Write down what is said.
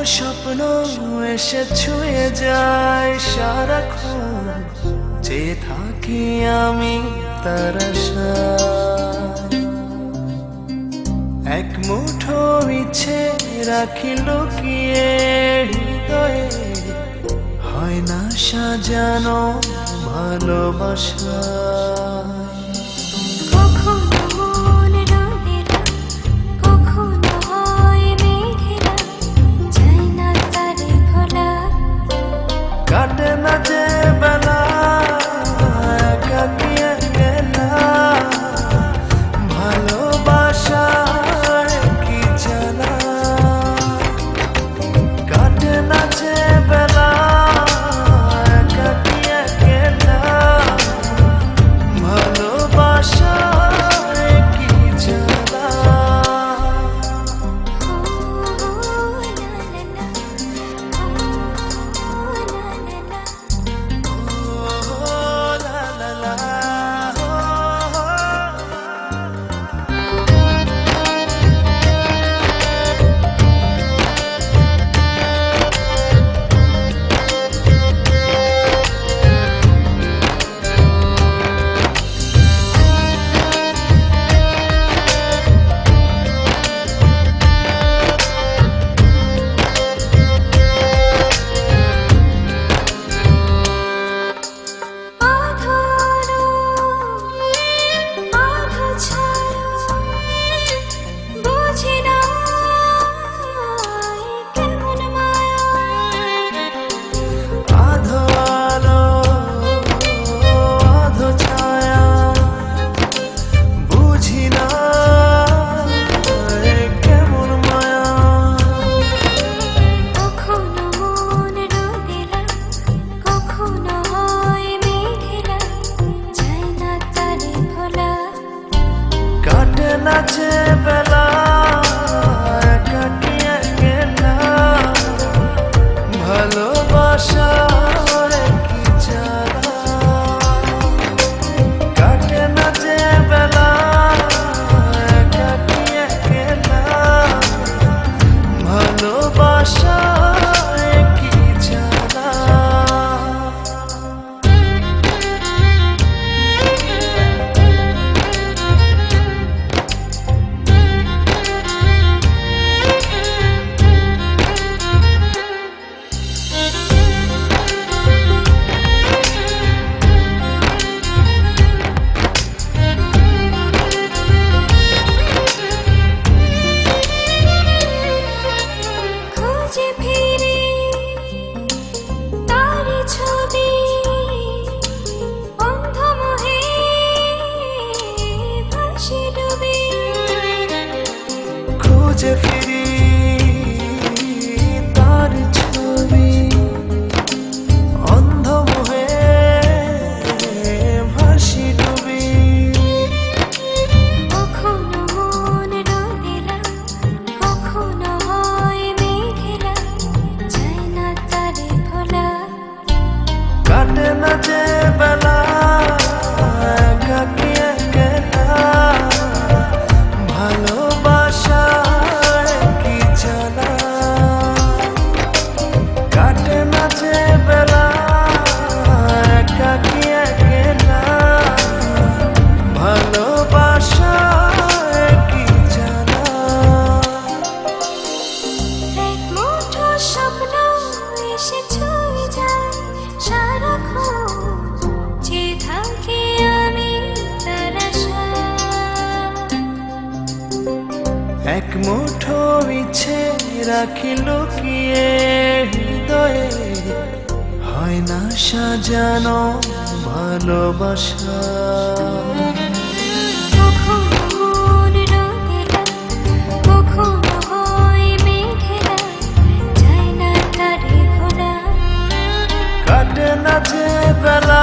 স্বপ্ন এসে ছুঁয়ে যায় সারাক্ষণ, চেয়ে থাকি আমি তার আশায়। এক মুঠো ইচ্ছে রাখি লুকিয়ে হৃদয়ে, হয় না সাজানো ভালোবাসা। কাটে না যে বেলা একাকী একলা, ভালোবাসায় কি জানা। কাটে না যে বেলা একাকী একলা, ভালোবাসায় কি জানা। নাচে বেলা একাকী একলা, ভালোবাসার কি জ্বালা। কাটে না যে বেলা একাকী একলা, ভালোবাসার কি জ্বালা। খুঁজে ফিরি তার ছবি, অন্ধ মোহে ভাসি ডুবি। কখনো মন রোদেলা, কখনো হয় মেঘেলা, যায় না তারে ভোলা। কাটে না যে বেলা একাকী একলা, ভালোবাসা এক মুঠো ইচ্ছে রাখি লুকিয়ে হৃদয়ে, হয় না সাজানো ভালোবাসা। কাটে না যে বেলা